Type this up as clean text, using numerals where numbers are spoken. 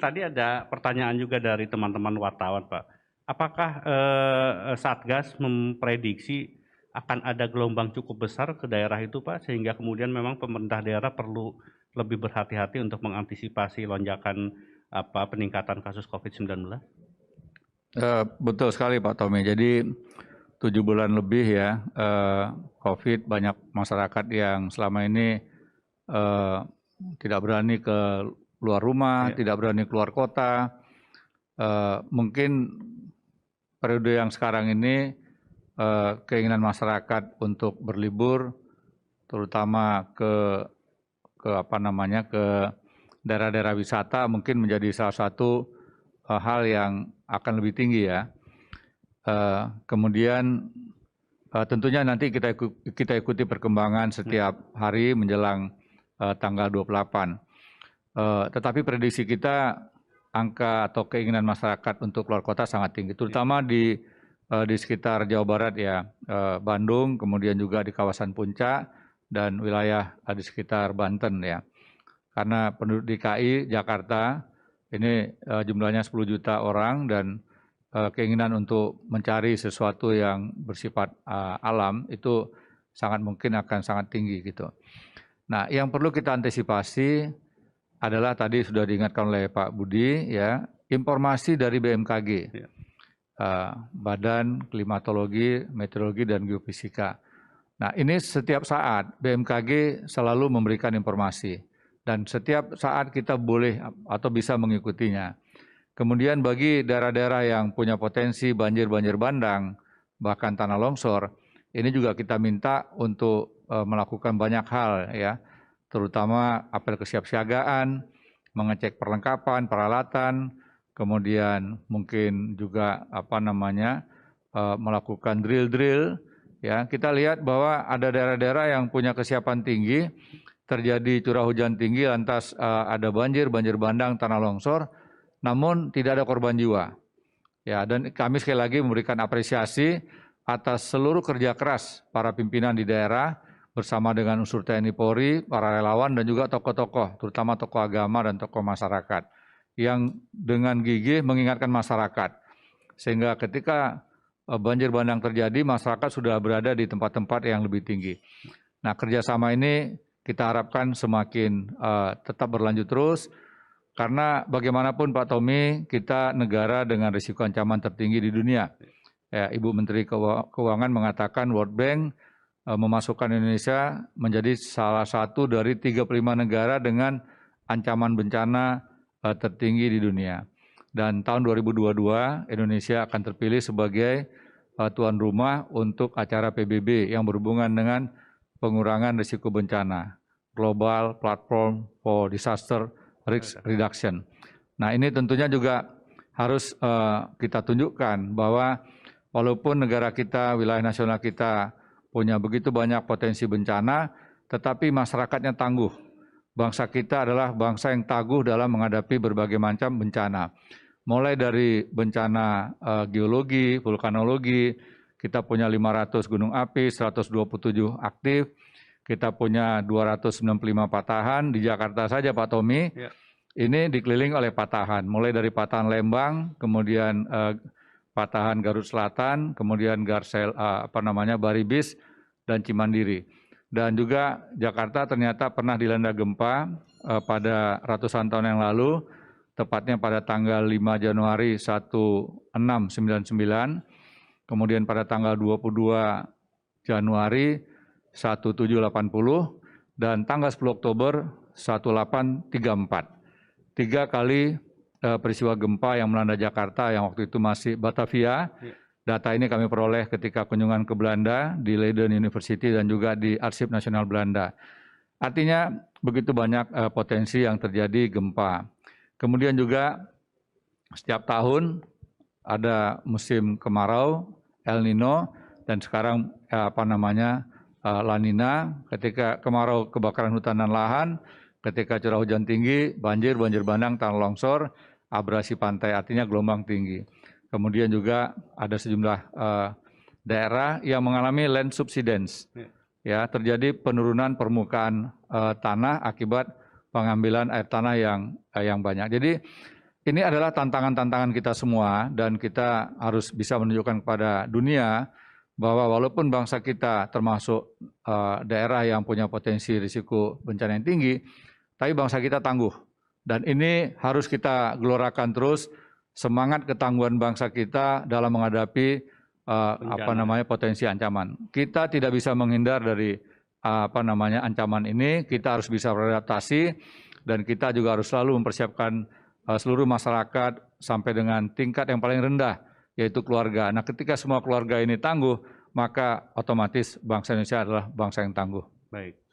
tadi ada pertanyaan juga dari teman-teman wartawan, Pak. Apakah Satgas memprediksi akan ada gelombang cukup besar ke daerah itu, Pak, sehingga kemudian memang pemerintah daerah perlu lebih berhati-hati untuk mengantisipasi lonjakan peningkatan kasus COVID-19? Betul sekali Pak Tommy. Jadi 7 bulan lebih ya COVID, banyak masyarakat yang selama ini tidak berani ke luar rumah, tidak berani keluar kota. Mungkin periode yang sekarang ini keinginan masyarakat untuk berlibur, terutama ke daerah-daerah wisata, mungkin menjadi salah satu hal yang akan lebih tinggi ya. Kemudian tentunya nanti kita ikuti perkembangan setiap hari menjelang tanggal 28. Tetapi prediksi kita angka atau keinginan masyarakat untuk keluar kota sangat tinggi, terutama di sekitar Jawa Barat ya, Bandung, kemudian juga di kawasan Puncak dan wilayah di sekitar Banten ya. Karena penduduk DKI Jakarta ini jumlahnya 10 juta orang dan keinginan untuk mencari sesuatu yang bersifat alam itu sangat mungkin akan sangat tinggi gitu. Nah, yang perlu kita antisipasi adalah tadi sudah diingatkan oleh Pak Budi ya, informasi dari BMKG, Badan Klimatologi, Meteorologi dan Geofisika. Nah, ini setiap saat BMKG selalu memberikan informasi dan setiap saat kita boleh atau bisa mengikutinya. Kemudian bagi daerah-daerah yang punya potensi banjir bandang, bahkan tanah longsor, ini juga kita minta untuk melakukan banyak hal ya, terutama apel kesiapsiagaan, mengecek perlengkapan, peralatan, kemudian mungkin juga melakukan drill-drill ya. Kita lihat bahwa ada daerah-daerah yang punya kesiapan tinggi, terjadi curah hujan tinggi, lantas ada banjir bandang, tanah longsor, namun tidak ada korban jiwa. Ya, dan kami sekali lagi memberikan apresiasi atas seluruh kerja keras para pimpinan di daerah bersama dengan unsur TNI Polri, para relawan dan juga tokoh-tokoh, terutama tokoh agama dan tokoh masyarakat yang dengan gigih mengingatkan masyarakat. Sehingga ketika banjir bandang terjadi, masyarakat sudah berada di tempat-tempat yang lebih tinggi. Nah, kerjasama ini kita harapkan semakin tetap berlanjut terus, karena bagaimanapun Pak Tommy, kita negara dengan risiko ancaman tertinggi di dunia. Ya, Ibu Menteri Keuangan mengatakan World Bank memasukkan Indonesia menjadi salah satu dari 35 negara dengan ancaman bencana tertinggi di dunia. Dan tahun 2022 Indonesia akan terpilih sebagai tuan rumah untuk acara PBB yang berhubungan dengan pengurangan risiko bencana, Global Platform for Disaster Risk Reduction. Nah, ini tentunya juga harus kita tunjukkan bahwa walaupun negara kita, wilayah nasional kita punya begitu banyak potensi bencana, tetapi masyarakatnya tangguh. Bangsa kita adalah bangsa yang tangguh dalam menghadapi berbagai macam bencana. Mulai dari bencana geologi, vulkanologi, kita punya 500 gunung api, 127 aktif, kita punya 295 patahan. Di Jakarta saja Pak Tommy, ini dikelilingi oleh patahan. Mulai dari patahan Lembang, kemudian patahan Garut Selatan, kemudian Baribis dan Cimandiri. Dan juga Jakarta ternyata pernah dilanda gempa pada ratusan tahun yang lalu, tepatnya pada tanggal 5 Januari 1699, kemudian pada tanggal 22 Januari 1780, dan tanggal 10 Oktober 1834. 3 kali peristiwa gempa yang melanda Jakarta yang waktu itu masih Batavia. Data ini kami peroleh ketika kunjungan ke Belanda di Leiden University dan juga di Arsip Nasional Belanda. Artinya begitu banyak potensi yang terjadi gempa. Kemudian juga setiap tahun ada musim kemarau, El Nino, dan sekarang La Nina. Ketika kemarau, kebakaran hutan dan lahan, ketika curah hujan tinggi, banjir bandang, tanah longsor, abrasi pantai, artinya gelombang tinggi. Kemudian juga ada sejumlah daerah yang mengalami land subsidence, ya, terjadi penurunan permukaan tanah akibat pengambilan air tanah yang banyak. Jadi ini adalah tantangan-tantangan kita semua dan kita harus bisa menunjukkan kepada dunia bahwa walaupun bangsa kita termasuk daerah yang punya potensi risiko bencana yang tinggi, tapi bangsa kita tangguh. Dan ini harus kita gelorakan terus semangat ketangguhan bangsa kita dalam menghadapi potensi ancaman. Kita tidak bisa menghindar dari ancaman ini, kita harus bisa beradaptasi dan kita juga harus selalu mempersiapkan seluruh masyarakat sampai dengan tingkat yang paling rendah, yaitu keluarga. Nah, ketika semua keluarga ini tangguh, maka otomatis bangsa Indonesia adalah bangsa yang tangguh. Baik.